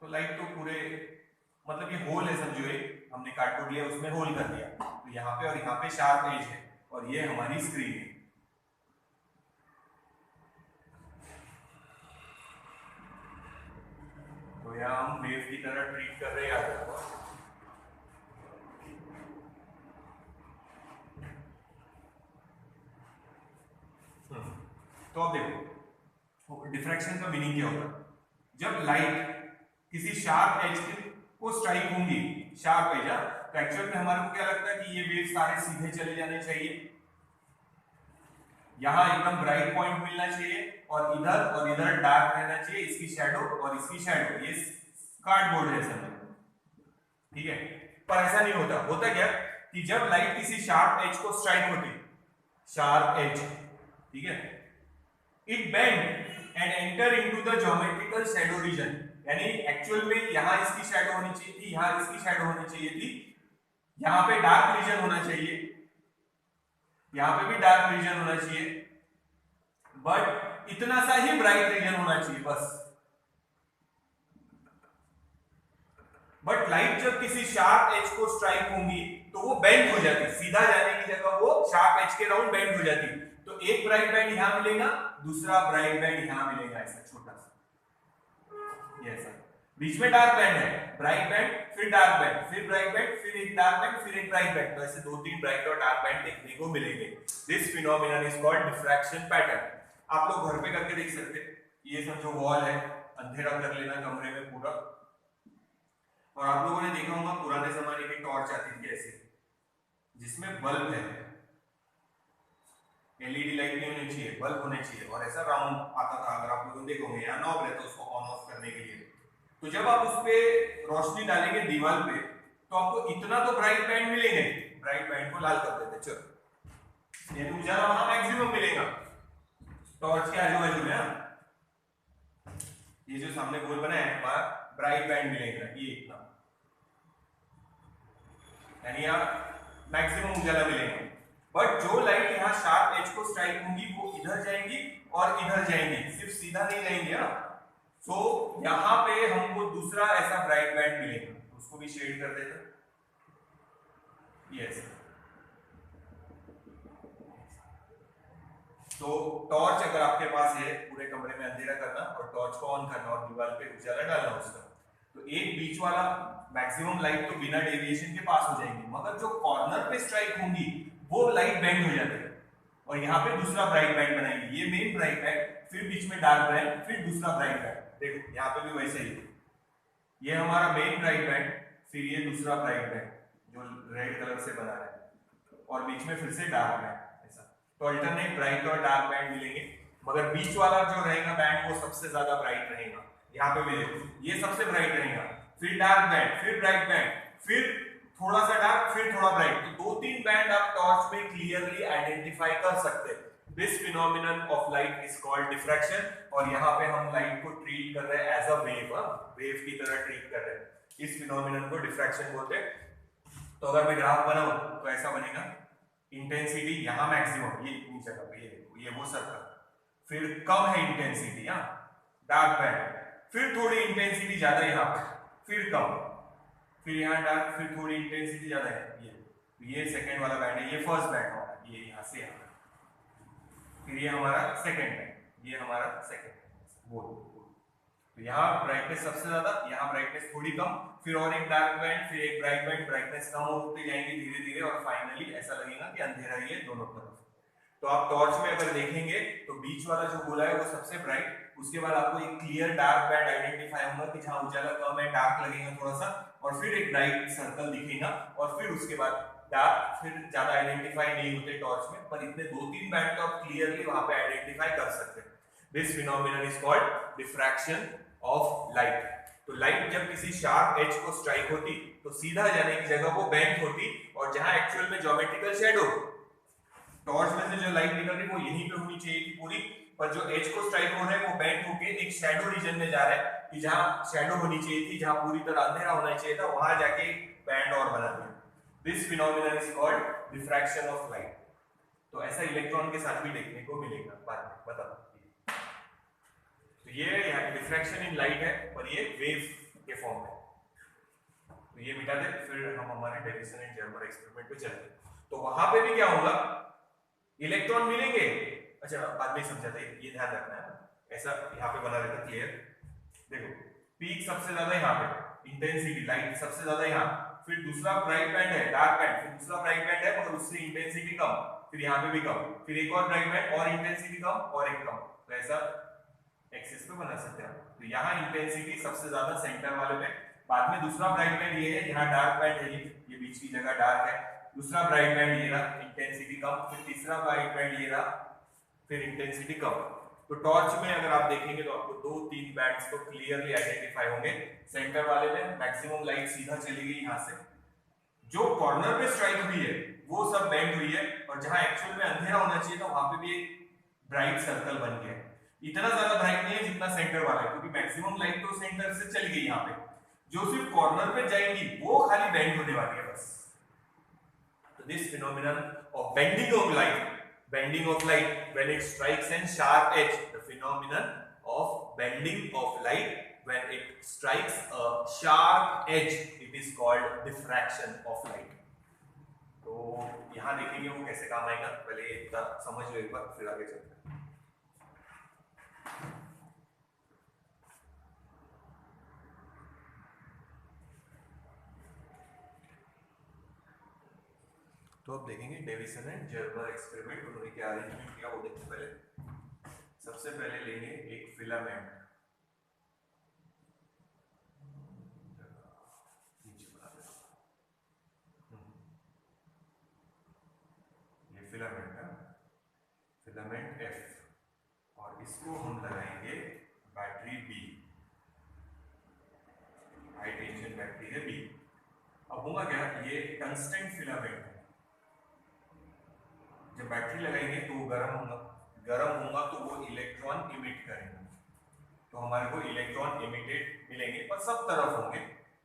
तो लाइट तो पूरे मतलब ये होल है, समझो एक हमने कार्डबोर्ड लिया उसमें होल कर दिया, तो यहाँ पे और यहाँ पे शार्प एज है और ये हमारी स्क्रीन है। तो यहाँ हम वेव की तरह ट्रीट कर रहे हैं, याद रखो। तो अब देखो डिफ्रैक्शन का मीनिंग क्या होता है। जब लाइट किसी शार्प एज को स्ट्राइक होंगी, शार्प एज, तो एक्चुअल में हमारे को क्या लगता है कि ये वेव सारे सीधे चले जाने चाहिए, यहां एकदम ब्राइट पॉइंट मिलना चाहिए और इधर डार्क रहना चाहिए, इसकी शैडो और इसकी शैडो, ये कार्डबोर्ड है समझ, ठीक है। पर ऐसा नहीं होता। होता क्या कि जब लाइट किसी शार्प एज को स्ट्राइक होती, शार्प एज, ठीक है, it bend and enter into the geometrical shadow reason, यानी एक्चुअल में यहां इसकी शैडो होनी चाहिए थी, यहां इसकी शैडो होनी चाहिए थी, यहाँ पे डार्क रीजन होना चाहिए, यहाँ पे भी डार्क रीजन होना चाहिए, बट इतना सा ही ब्राइट रीजन होना चाहिए बस। बट लाइट जब किसी शार्प एज को स्ट्राइक होंगी तो वो बेंड हो जाती, सीधा जाने की जगह वो शार्प एज के राउंड बेंड हो जाती। तो एक ब्राइट बैंड यहां मिलेगा, दूसरा ब्राइट बैंड यहां मिलेगा, ऐसा छोटा सा, ये ऐसा। बीच में डार्क बैंड है, ब्राइट बैंड, फिर डार्क बैंड, फिर ब्राइट बैंड, फिर एक डार्क बैंड, फिर एक ब्राइट बैंड। तो ऐसे 2-3 ब्राइट और डार्क बैंड देखने को मिलेंगे। This phenomenon is called diffraction pattern. आप लोग घर पे करके देख सकते हैं। ये सब जो वॉल है, अंधेरा कर लेना कमरे में पूरा। और आप लोगों ने देखा होगा पुराने जमाने की टॉर्च आती थी ऐसे, जिसमें बल्ब है, एलईडी लाइट नहीं होनी चाहिए, बल्ब होने चाहिए, और ऐसा राउंड आता था। अगर आप लोगों ने देखोगे यहाँ नॉब रहता है उसको ऑन ऑफ करने के लिए। तो जब आप उस पे रोशनी डालेंगे दीवार पे, तो आपको इतना तो ब्राइट बैंड मिलेंगे, ब्राइट बैंड को लाल कर देते। चलो, ये उजाला वहां मैक्सिमम मिलेगा टॉर्च के आजू बाजू में। ये जो सामने गोल बना है वहां ब्राइट बैंड मिलेगा, ये इतना, यानी यहाँ मैक्सिमम उजाला मिलेगा। बट जो लाइट यहाँ शार्प एज को स्ट्राइक होंगी वो इधर जाएंगी और इधर जाएंगी, सिर्फ सीधा नहीं जाएंगे ना। सो यहाँ पे हमको दूसरा ऐसा ब्राइट बैंड मिलेगा, उसको भी शेड कर देते। यस, तो टॉर्च अगर आपके पास है, पूरे कमरे में अंधेरा करना और टॉर्च को ऑन करना और दीवार पे उजाला डालना उसका, तो एक बीच वाला मैक्सिमम लाइट तो बिना डेविएशन के पास हो जाएंगी, मगर जो कॉर्नर पे स्ट्राइक होंगी वो लाइट बेंड हो जाती है और यहाँ पे दूसरा ब्राइट बैंड बनाएंगे। ये मेन ब्राइट बैंड, फिर बीच में डार्क बैंड, फिर दूसरा ब्राइट बैंड। देखो यहाँ पे भी वैसे ही, ये हमारा मेन ब्राइट बैंड, फिर ये दूसरा ब्राइट बैंड जो रेड कलर से बना है, और बीच में फिर से डार्क बैंड। तो अल्टरनेट ब्राइट और डार्क बैंड मिलेंगे, मगर बीच वाला जो रहेगा बैंड वो सबसे ज्यादा ब्राइट रहेगा। यहाँ पे भी देखो, ये सबसे ब्राइट रहेगा, फिर डार्क बैंड, फिर ब्राइट बैंड, फिर थोड़ा सा डार्क, फिर थोड़ा ब्राइट। तो 2-3 बैंड आप टॉर्च में क्लियरली आइडेंटिफाई कर सकते हैं। This phenomenon of light is called diffraction, और यहाँ पे हम लाइट को ट्रीट कर रहे हैं एज अ वेव, वेव की तरह ट्रीट कर रहे हैं। इस फिनोमिनन को डिफ्रैक्शन बोलते हैं। तो अगर मैं ग्राफ बनाऊं तो ऐसा बनेगा, इंटेंसिटी यहाँ मैक्सिमम, ये इतनी जगह पे, ये देखो, ये वो सर्कल, फिर कम है इंटेंसिटी यहाँ डार्क बैंड, फिर थोड़ी इंटेंसिटी ज्यादा यहाँ पे, फिर कम, फिर यहाँ डार्क, फिर थोड़ी इंटेंसिटी ज्यादा है। ये सेकंड वाला बैंड है, ये फर्स्ट बैंड होगा, ये यहाँ से यहाँ, फिर ये हमारा सेकंड बैंड, ये हमारा सेकंड बोल। तो यहाँ ब्राइटनेस सबसे ज्यादा, यहाँ ब्राइटनेस थोड़ी कम, फिर और एक डार्क बैंड, फिर एक ब्राइट बैंड, ब्राइटनेस कम होते जाएंगे धीरे धीरे, और फाइनली ऐसा लगेगा कि अंधेरा ही है दोनों तरफ। तो आप टॉर्च में अगर देखेंगे तो बीच वाला जो गोला है वो सबसे ब्राइट, उसके बाद आपको एक क्लियर डार्क बैंड आइडेंटिफाई होगा कि जहाँ उजाला कम है, डार्क लगेगा थोड़ा सा, और फिर एक ब्राइट सर्कल दिखेगा, और फिर उसके बाद डार्क, फिर ज्यादा आइडेंटिफाई नहीं होते टॉर्च में, पर इतने 2-3 बैंड तो आप क्लियरली वहां पे आइडेंटिफाई कर सकते हैं। This phenomenon is called diffraction of light. तो लाइट जब किसी शार्प एज को स्ट्राइक होती तो सीधा जाने की जगह वो बेंड होती, और जहां एक्चुअल में ज्योमेट्रिकल शैडो, टॉर्च में से जो लाइट निकल रही वो यहीं पे होनी चाहिए थी पूरी, पर जो एज को स्ट्राइक हो रहा है वो बेंड होके एक शैडो रीजन में जा रहा है, कि जहां शैडो होनी चाहिए थी, जहां पूरी तरह अंधेरा होना चाहिए था, वहां जाके बैंड और बना दिया। This phenomenon is called diffraction of light. तो ऐसा इलेक्ट्रॉन के साथ भी देखने को मिलेगा बाद में, बताओ। तो ये डिफ्रैक्शन इन लाइट है, और ये वेव के फॉर्म में। तो ये मिटा दे, फिर हम हमारे डेविसन एंड जर्मर एक्सपेरिमेंट पे चलते। तो वहां पे भी क्या होगा, इलेक्ट्रॉन मिलेंगे। अच्छा, बाद में समझाते हैं, ये ध्यान रखना है, ऐसा यहाँ पे बना रहता क्लियर। देखो, पीक सबसे ज्यादा यहाँ पे, इंटेंसिटी लाइट सबसे ज्यादा यहाँ, फिर दूसरा ब्राइट बैंड है, डार्क बैंड, फिर दूसरा ब्राइट बैंड है मगर उससे इंटेंसिटी कम, फिर यहाँ पे भी कम, फिर एक और ब्राइट बैंड और इंटेंसिटी कम, और एक कम। तो ऐसा एक्सिस पे बना सकते हैं। तो यहाँ इंटेंसिटी सबसे ज्यादा सेंटर वाले पे, बाद में दूसरा ब्राइट बैंड ये है, यहाँ डार्क बैंड है, ये बीच की जगह डार्क है, दूसरा ब्राइट बैंड ये रहा, इंटेंसिटी कम, फिर तीसरा ब्राइट बैंड ये रहा, फिर इंटेंसिटी कम। तो टॉर्च में अगर आप देखेंगे तो आपको 2-3 बैंड्स तो क्लियरली आइडेंटिफाई होंगे। सेंटर वाले में मैक्सिमम लाइट सीधा चली गई यहाँ से, जो कॉर्नर पे स्ट्राइक हुई है वो सब बेंड हुई है, और जहां एक्चुअल में अंधेरा होना चाहिए था वहां पे भी एक ब्राइट सर्कल बन गया है। इतना ज्यादा ब्राइट नहीं है जितना सेंटर वाला है, क्योंकि मैक्सिमम लाइट तो सेंटर से चली गई यहाँ पे, जो सिर्फ कॉर्नर पे जाएंगी वो खाली बेंड होने वाली है बस। this phenomenon of bending of light when it strikes an sharp edge, the phenomenon of bending of light when it strikes a sharp edge, it is called diffraction of light. तो यहां देखेंगे वो कैसे काम आएगा, पहले इतना समझ लो एक बार, फिर आगे चलते हैं। तो अब देखेंगे डेविसन एंड जर्मर एक्सपेरिमेंट, उन्होंने क्या अरेंजमेंट किया वो देखते पहले। सबसे पहले लेंगे एक फिलामेंट, ये फिलामेंट है, फिलामेंट F, और इसको हम लगाएंगे battery B, high tension battery है B। अब होगा क्या, ये टंगस्टन फिलामेंट है, जब बैटरी लगाएंगे तो गर्म होगा तो वो इलेक्ट्रॉन इमिट करेंगे, तो हमारे को इलेक्ट्रॉन इमिटेड मिलेंगे पर सब तरफ होंगे,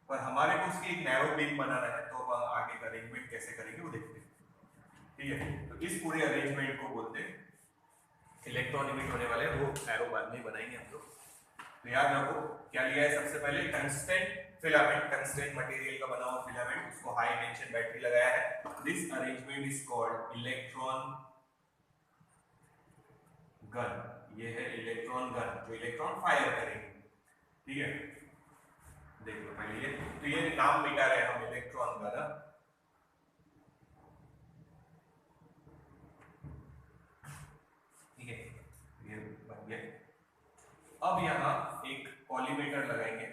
पर हमारे को उसकी एक नैरो बीम बनाना है, तो अब आगे का अरेंजमेंट कैसे करेंगे वो देखते हैं। ठीक है, तो इस पूरे अरेंजमेंट को बोलते हैं, इलेक्ट्रॉन इमिट होने वाले वो एरो बाद में बनाएंगे हम लोग। तो याद रखो क्या लिया है, सबसे पहले टंगस्टन फिलामेंट, टंगस्टन मटेरियल का बना हुआ फिलामेंट, उसको हाई टेंशन बैटरी लगाया है। This arrangement is called electron gun, ये है इलेक्ट्रॉन गन जो इलेक्ट्रॉन फायर करेंगे। ठीक है, देख लो पहले ये, तो ये नाम मिटा रहे हम इलेक्ट्रॉन गन। ठीक है, ये बन गया। अब यहां एक कॉलीमेटर लगाएंगे,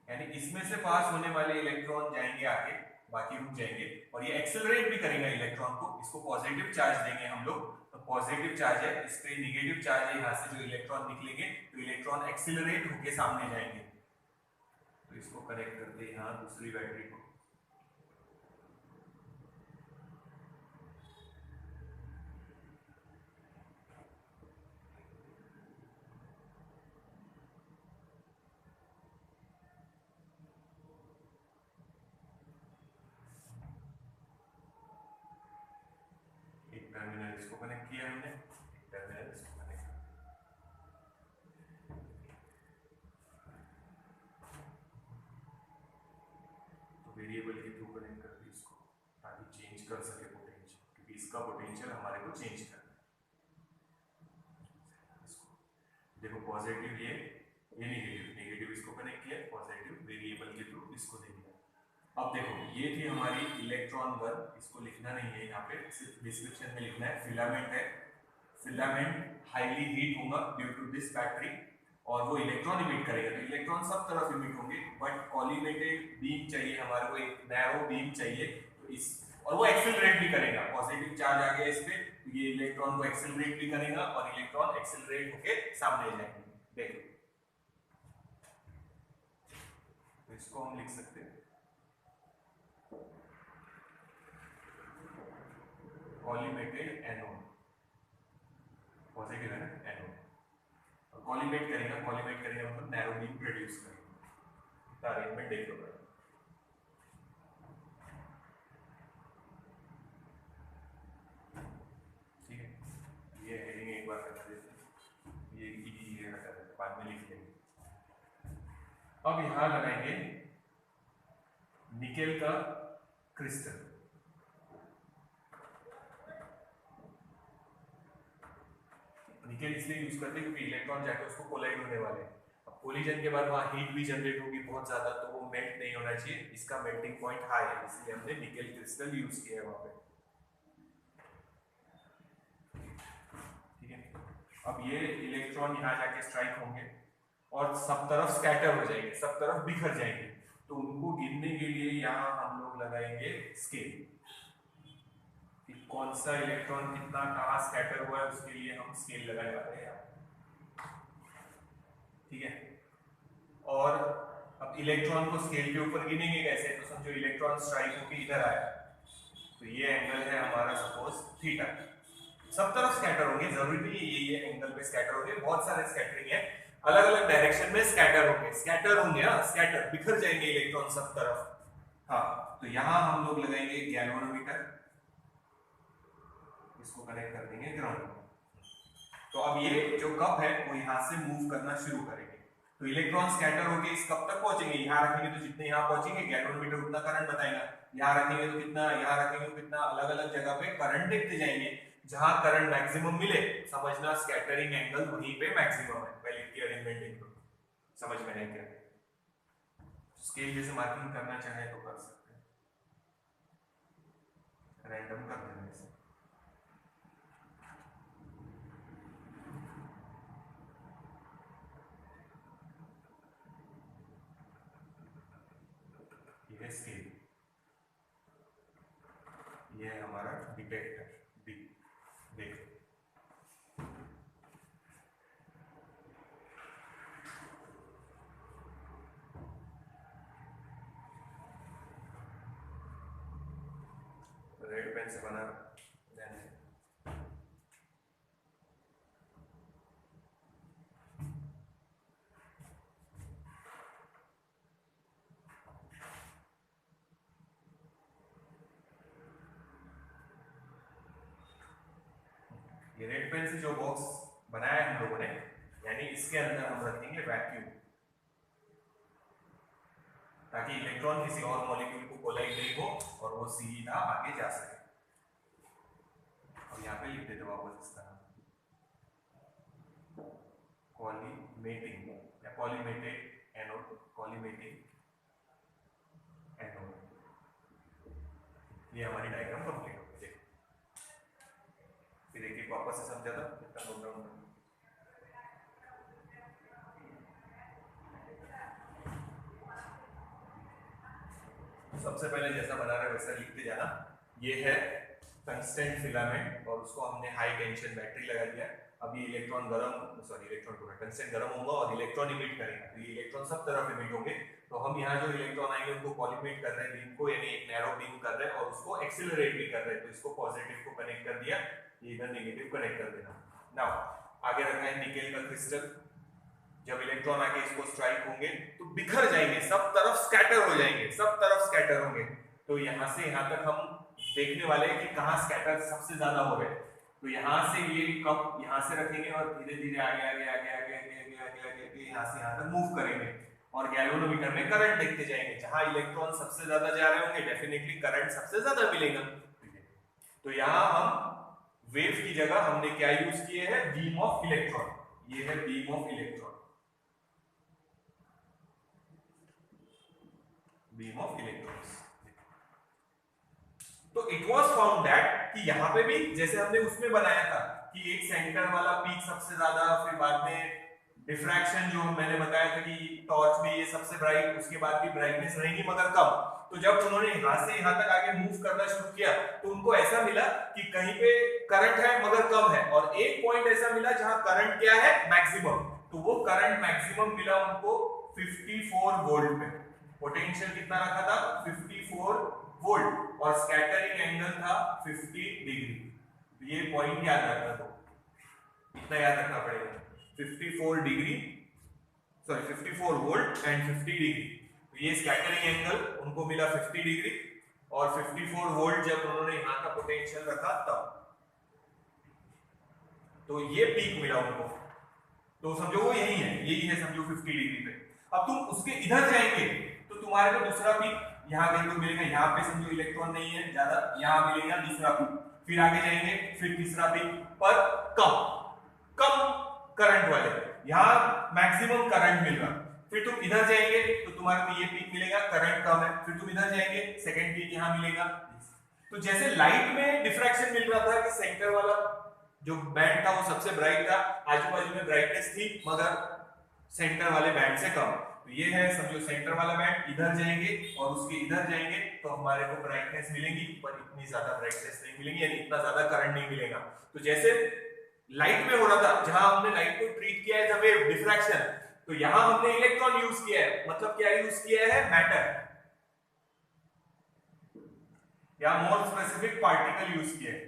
यानी इसमें से पास होने वाले इलेक्ट्रॉन जाएंगे आगे, बाकी रुक जाएंगे, और ये एक्सेलरेट भी करेगा इलेक्ट्रॉन को, इसको पॉजिटिव चार्ज देंगे हम लोग, तो पॉजिटिव चार्ज है, इस पे नेगेटिव चार्ज है, यहाँ से जो इलेक्ट्रॉन निकलेंगे तो इलेक्ट्रॉन एक्सेलरेट होके सामने जाएंगे। तो इसको कनेक्ट करते हैं यहाँ दूसरी बैटरी को, टर्मिनल इसको कनेक्ट किया हमने, टर्मिनल इसको कनेक्ट, तो वेरिएबल के थ्रू कनेक्ट कर दी इसको, ताकि चेंज कर सके पोटेंशियल, क्योंकि इसका पोटेंशियल हमारे को चेंज करना है। देखो पॉजिटिव ये नेगेटिव इसको कनेक्ट किया, पॉजिटिव वेरिएबल के थ्रू इसको दे दिया। अब देखो ये थी हमारी इलेक्ट्रॉन गन, इसको लिखना नहीं है यहाँ पे, सिर्फ डिस्क्रिप्शन में लिखना है। फिलामेंट है, फिलामेंट हाईली हीट होगा ड्यू टू दिस बैटरी, और वो इलेक्ट्रॉन इमिट करेगा, तो इलेक्ट्रॉन सब तरफ इमिट होंगे, बट कॉलीमेटेड बीम चाहिए हमारे को, एक नैरो बीम चाहिए, तो इस, और वो एक्सेलरेट भी करेगा, पॉजिटिव चार्ज आ गया इस पे, तो ये इलेक्ट्रॉन को एक्सेलरेट भी करेगा, और इलेक्ट्रॉन एक्सेलरेट होके सामने जाएंगे। देखो तो इसको हम लिख सकते हैं कॉलीमेटेड एनोड, पॉजिटिव है ना एनोड, और कॉलीमेट करेगा मतलब नैरो बीम प्रोड्यूस करेगा। तो अरेंजमेंट देख लो, ठीक है, ये हेडिंग एक बार हटा देते हैं, ये हटा देते हैं, बाद में लिख लेंगे। अब यहां लगाएंगे निकेल का क्रिस्टल, निकेल इसलिए यूज करते हैं क्योंकि इलेक्ट्रॉन जाके उसको कोलाइड होने वाले हैं, अब कोलिजन के बाद वहां हीट भी जनरेट होगी बहुत ज्यादा, तो वो मेल्ट नहीं होना चाहिए, इसका मेल्टिंग पॉइंट हाई है, इसलिए हमने निकेल क्रिस्टल यूज किया है वहां पे। ठीक है, अब ये इलेक्ट्रॉन यहाँ जाके स्ट्राइक होंगे और सब तरफ स्कैटर हो जाएंगे, सब तरफ बिखर जाएंगे, तो उनको गिनने के लिए यहाँ हम लोग लगाएंगे स्केल, कौन सा इलेक्ट्रॉन कितना कहाँ स्कैटर हुआ है, उसके लिए हम स्केल लगाने वाले हैं। ठीक है, और अब इलेक्ट्रॉन को स्केल के ऊपर गिनेंगे कैसे, तो समझो इलेक्ट्रॉन स्ट्राइक होकर इधर आया, तो ये एंगल है हमारा सपोज थीटा, सब तरफ स्कैटर होंगे, जरूरी नहीं है ये एंगल पे स्कैटर होंगे, बहुत सारे स्कैटरिंग है। अलग अलग डायरेक्शन में स्कैटर होंगे हाँ, स्कैटर बिखर जाएंगे इलेक्ट्रॉन सब तरफ। हाँ, तो यहां हम लोग लगाएंगे गैल्वेनोमीटर, इसको कनेक्ट कर देंगे ग्राउंड। तो अब ये जो कप है वो यहां से मूव करना शुरू करेंगे, तो इलेक्ट्रॉन स्कैटर होके इस कप तक पहुंचेंगे। यहां रखेंगे तो जितने यहां पहुंचेंगे गैल्वेनोमीटर उतना करंट बताएगा, यहां रखेंगे तो कितना, यहां रखेंगे तो कितना, अलग अलग जगह पे करंट देखते जाएंगे। जहां करंट मैक्सिमम मिले समझना स्कैटरिंग एंगल वहीं पे मैक्सिमम है। पहले की अरेंजमेंट समझ में है क्या? स्केल जैसे मार्किंग करना चाहे तो कर सकते हैं, रैंडम कर देंगे इसे। ये स्केल, ये है हमारा डिटेक्टर डी। देखो रेड पेन से बना ये रेड पेन से जो बॉक्स बनाया है हम लोगों ने, यानी इसके अंदर हम रखेंगे वैक्यूम, ताकि इलेक्ट्रॉन किसी और मॉलिक्यूल को कोलाइड नहीं हो और वो सीधा आगे जा सके। अब यहाँ पे लिख देते वापस इसका नाम कॉलीमेटिंग या कॉलीमेटेड एनोड, कॉलीमेटिंग एनोड। ये हमारी डायग्राम कंप्लीट हो गई। फिर एक वापस से समझा था कितना नोट डाउन। सबसे पहले जैसा बना रहे वैसा लिखते जाना। ये है टंगस्टन फिलामेंट और उसको हमने हाई टेंशन बैटरी लगा दिया। अभी इलेक्ट्रॉन टंगस्टन गर्म होगा और इलेक्ट्रॉन इमिट करेगा, तो ये इलेक्ट्रॉन सब तरफ इमिट होंगे। तो हम यहाँ जो इलेक्ट्रॉन आएंगे उनको कॉलीमेट कर रहे हैं बीम को, यानी एक नैरो बीम कर रहे हैं और उसको एक्सीलरेट भी कर रहे हैं। तो इसको पॉजिटिव को कनेक्ट कर दिया, ये इधर नेगेटिव कनेक्ट कर देना। नाउ आगे रखा है निकेल का क्रिस्टल। जब इलेक्ट्रॉन आके इसको स्ट्राइक होंगे तो बिखर जाएंगे, सब तरफ स्कैटर हो जाएंगे, सब तरफ स्कैटर होंगे। तो यहाँ से यहाँ तक हम देखने वाले हैं कि कहाँ स्कैटर सबसे ज्यादा हो गए। तो यहाँ से ये कप यहाँ से रखेंगे और धीरे धीरे आगे आगे आगे आगे आगे आगे आगे आगे आगे यहाँ से यहाँ तक मूव करेंगे और गैल्वेनोमीटर में करंट देखते जाएंगे। जहाँ इलेक्ट्रॉन सबसे ज्यादा जा रहे होंगे डेफिनेटली करंट सबसे ज्यादा मिलेगा। तो यहाँ हम वेव की जगह हमने क्या यूज किए हैं, बीम ऑफ इलेक्ट्रॉन। ये है beam of electron, beam of electrons. तो इट वाज फाउंड दैट कि यहाँ पे भी जैसे हमने उसमें बनाया था कि एक सेंटर वाला पीक सबसे ज्यादा, फिर बाद में डिफ्रैक्शन जो मैंने बताया था कि टॉर्च में ये सबसे ब्राइट, उसके बाद भी ब्राइटनेस रहेगी मगर कम। तो जब उन्होंने यहाँ से यहाँ तक आगे मूव करना शुरू किया तो उनको ऐसा मिला कि कहीं पे करंट है मगर कम है, और एक पॉइंट ऐसा मिला जहां करंट क्या है, मैक्सिमम। तो वो करंट मैक्सिमम मिला उनको 54 वोल्ट में। पोटेंशियल कितना रखा था, 54 वोल्ट, और स्कैटरिंग एंगल था 50 डिग्री। ये पॉइंट याद रखना, तो इतना याद रखना पड़ेगा, 54 degree, sorry 54 volt and 50 degree. तो ये स्कैटरिंग एंगल उनको मिला 50 डिग्री, और 54 वोल्ट जब उन्होंने यहां का पोटेंशियल रखा तब, तो ये पीक मिला उनको। तो समझो वो यही है समझो 50 डिग्री पे। अब तुम उसके इधर जाएंगे तो तुम्हारे को दूसरा पीक यहाँ कहीं तो मिलेगा, यहाँ पे समझो इलेक्ट्रॉन नहीं है ज्यादा, यहाँ मिलेगा दूसरा पीक, फिर आगे जाएंगे फिर तीसरा पीक, पर कम करंट वाले, यहाँ मैक्सिमम करंट मिल रहा। फिर तुम इधर जाएंगे तो तुम्हारे को ये पीक मिलेगा, करंट कम है, फिर तुम इधर जाएंगे सेकंड पीक यहाँ मिलेगा। तो जैसे लाइट में डिफ्रैक्शन मिल रहा था कि सेंटर वाला जो बैंड था वो सबसे ब्राइट था, आजू बाजू में ब्राइटनेस थी मगर सेंटर वाले बैंड से कम। तो ये है समझो सेंटर वाला बैंड, इधर जाएंगे और उसके इधर जाएंगे तो हमारे को ब्राइटनेस मिलेगी पर इतनी ज्यादा ब्राइटनेस नहीं मिलेगी, यानी इतना ज्यादा करंट नहीं मिलेगा। तो जैसे लाइट में हो रहा था, जहां हमने लाइट को ट्रीट किया है वेव डिफ्रैक्शन, तो यहां हमने इलेक्ट्रॉन यूज किया है, मतलब क्या यूज किया है, मैटर, या मोर स्पेसिफिक पार्टिकल यूज किया है।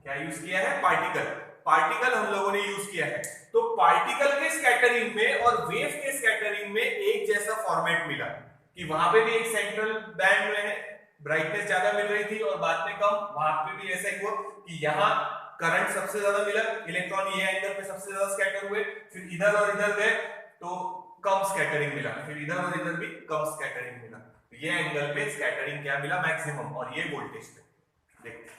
क्या यूज किया है, पार्टिकल। पार्टिकल हम लोगों ने यूज किया है। तो पार्टिकल के स्कैटरिंग में और वेव के स्कैटरिंग में एक जैसा फॉर्मेट मिला कि वहां पे भी एक सेंट्रल बैंड में ब्राइटनेस ज्यादा मिल रही थी और बाद में कम, वहां पे भी ऐसा ही हुआ कि यहाँ करंट सबसे ज्यादा मिला, इलेक्ट्रॉन ये एंगल पे सबसे ज्यादा स्कैटर हुए, फिर इधर और इधर गए तो कम स्कैटरिंग मिला, फिर इधर और इधर भी कम स्कैटरिंग मिला। तो ये एंगल पे स्कैटरिंग क्या मिला, मैक्सिमम, और ये वोल्टेज पे। देखते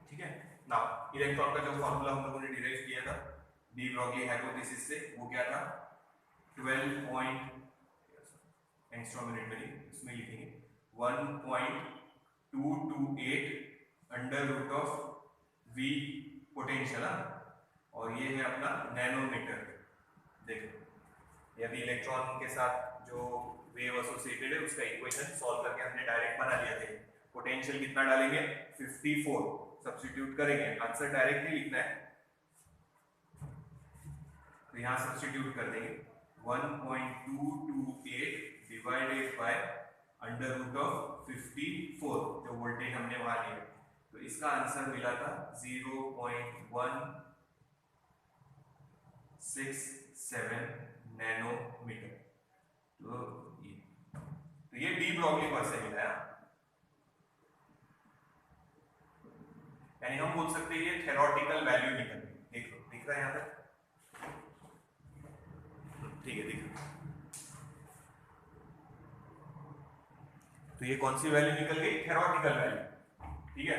ठीक है ना। इलेक्ट्रॉन का जो फॉर्मूला हम लोगों ने डिराइव किया था डी ब्रॉगली हाइपोथेसिस से, वो क्या था 12 एंगस्ट्रॉम मिनट में, इसमें लिखेंगे 1.228 under root of v potential, और ये है अपना नैनोमीटर। देखो यदि इलेक्ट्रॉन के साथ जो वेव एसोसिएटेड है उसका इक्वेशन सॉल्व करके हमने डायरेक्ट बना लिया था। पोटेंशियल कितना डालेंगे 54, सब्स्टिट्यूट करेंगे, आंसर डायरेक्टली लिखना है तो यहां सब्स्टिट्यूट कर देंगे 1.228 divided by under root of 54 जो वोल्टेज हमने वहां लिया, तो इसका आंसर मिला था 0.167 नैनोमीटर। तो ये डी ब्रॉगली पर से मिला है, यानी हम बोल सकते हैं ये थ्योरेटिकल वैल्यू निकल गई। देखो दिख रहा है यहां पे, ठीक है दिख रहा है। तो ये कौन सी वैल्यू निकल गई, थ्योरेटिकल वैल्यू, ठीक है।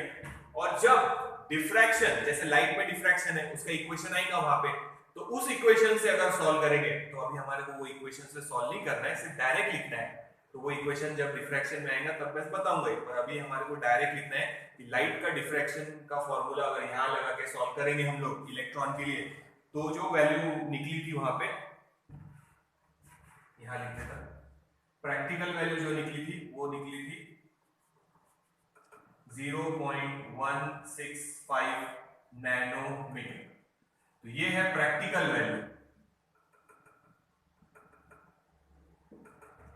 और जब डिफ्रैक्शन, जैसे लाइट में डिफ्रैक्शन है उसका इक्वेशन आएगा वहां पे, तो उस इक्वेशन से अगर सॉल्व करेंगे, तो अभी हमारे को वो इक्वेशन से सॉल्व नहीं करना है, सिर्फ डायरेक्ट लिखना है। तो वो इक्वेशन जब डिफ्रैक्शन में आएगा तब मैं बताऊंगा, पर अभी हमारे को डायरेक्ट लिखना है कि लाइट का डिफ्रैक्शन का फॉर्मूला अगर यहाँ लगा के सॉल्व करेंगे हम लोग इलेक्ट्रॉन के लिए, तो जो वैल्यू निकली थी वहां पे, यहाँ लिख देता, प्रैक्टिकल वैल्यू जो निकली थी वो निकली थी 0.165 नैनोमीटर। तो ये है प्रैक्टिकल वैल्यू,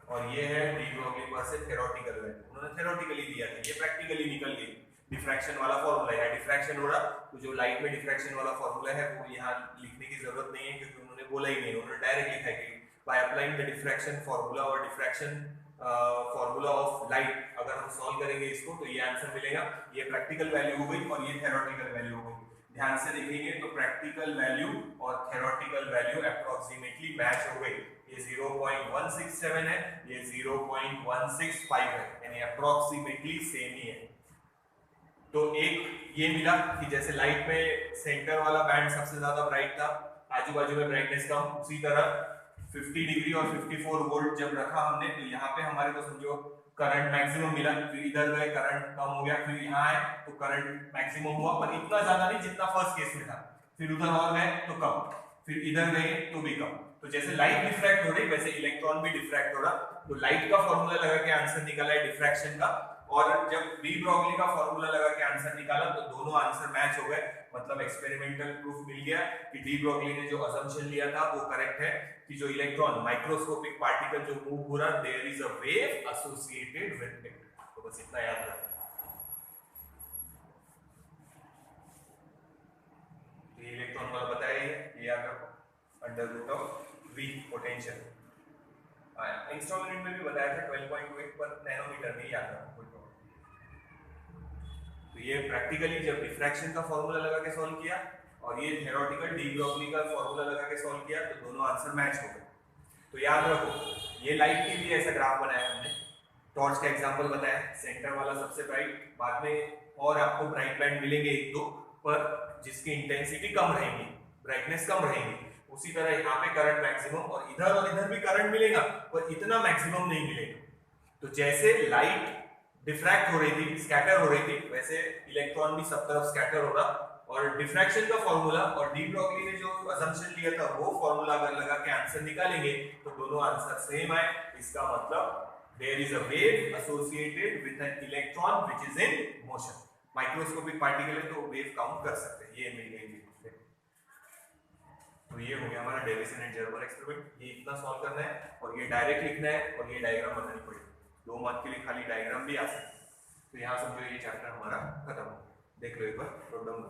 और ये है डी ब्रॉगली पर से थ्योरेटिकल वैल्यू। उन्होंने थ्योरेटिकली दिया था, ये प्रैक्टिकली निकल गई। डिफ्रैक्शन वाला फॉर्मूला है, डिफ्रैक्शन हो रहा तो जो लाइट में डिफ्रैक्शन वाला फॉर्मूला है वो यहाँ लिखने की जरूरत नहीं है, क्योंकि उन्होंने बोला ही नहीं, उन्होंने डायरेक्ट लिखा है कि by applying the diffraction formula और डिफ्रैक्शन फॉर्मूला ऑफ लाइट, अगर हम सॉल्व करेंगे इसको तो ये आंसर मिलेगा। ये प्रैक्टिकल वैल्यू हो गई और ये थ्योरेटिकल वैल्यू हो गई। ध्यान से देखेंगे तो प्रैक्टिकल वैल्यू और थ्योरेटिकल वैल्यू अप्रोक्सीमेटली मैच हो गई। ये 0.167 है, ये 0.165 है, यानी अप्रोक्सीमेटली सेम ही है। तो एक ये मिला कि जैसे लाइट में सेंटर वाला बैंड सबसे ज्यादा ब्राइट था, आजू बाजू में ब्राइटनेस कम, उसी तरह 50 डिग्री और 54 वोल्ट जब रखा हमने, तो यहाँ पे हमारे को समझो करंट मैक्सिमम मिला, फिर इधर गए करंट कम हो गया, फिर यहाँ आए तो करंट मैक्सिमम हुआ, पर इतना ज्यादा नहीं जितना फर्स्ट केस में था। फिर उधर और गए तो कम, फिर इधर गए तो भी कम। तो जैसे लाइट डिफ्रैक्ट हो रही वैसे इलेक्ट्रॉन भी डिफ्रैक्ट हो रहा। तो लाइट का फॉर्मूला लगा के आंसर निकाला है डिफ्रैक्शन का, और जब डी ब्रॉगली का फॉर्मूला लगा के आंसर निकाला तो दोनों आंसर मैच हो गए। मतलब एक्सपेरिमेंटल प्रूफ मिल गया कि डी ब्रॉगली ने जो असम्पशन लिया था वो करेक्ट है, कि जो इलेक्ट्रॉन माइक्रोस्कोपिक पार्टिकल जो मूव हो रहा, there is a wave associated with it. तो बस इतना याद रखना। तो ये इलेक्ट्रॉन वाला बताया, ये याद रखो, under root of v potential. Angstrom unit में भी बताया था 12.28 पर नैनोमीटर में, याद रखो कोई प्रॉब्लम। तो ये प्रैक्टिकली जब डिफ्रैक्शन का फॉर्मूला लगा के सॉल्व किया और ये थ्योरेटिकल डी ब्रॉगली का फॉर्मूला लगा के सॉल्व किया, तो दोनों आंसर मैच हो गए। तो याद रखो, ये लाइट के लिए ऐसा ग्राफ बनाया हमने, टॉर्च का एग्जांपल बताया, सेंटर वाला सबसे ब्राइट, बाद में और आपको ब्राइट बैंड मिलेंगे एक दो, पर जिसकी इंटेंसिटी कम रहेगी, ब्राइटनेस कम रहेगी। उसी तरह यहाँ पे करंट मैक्सिमम, और इधर भी करंट मिलेगा पर इतना मैक्सिमम नहीं मिलेगा। तो जैसे लाइट डिफ्रैक्ट हो रही थी, स्कैटर हो रही थी, वैसे इलेक्ट्रॉन भी सब तरफ स्कैटर हो रहा। और डिफ्रैक्शन का फॉर्मूला और डी ब्रॉगली ने जो असम्पशन लिया था वो फॉर्मूला अगर लगा के आंसर निकालेंगे तो दोनों आंसर सेम आए। इसका मतलब there is a wave associated with an electron which is in motion. Microscopic particle है तो वेव काउंट कर सकते हैं। ये मिल गई। तो ये हो गया हमारा डेविसन एंड जर्मर एक्सपेरिमेंट। ये इतना सॉल्व करना है और ये डायरेक्ट लिखना है और ये डायग्राम बनानी पड़ेगी। 2 मार्क के लिए खाली डायग्राम भी आ सकता है। तो यहाँ समझो ये चैप्टर हमारा खत्म हो। देख लो एक बार, नोट डाउन।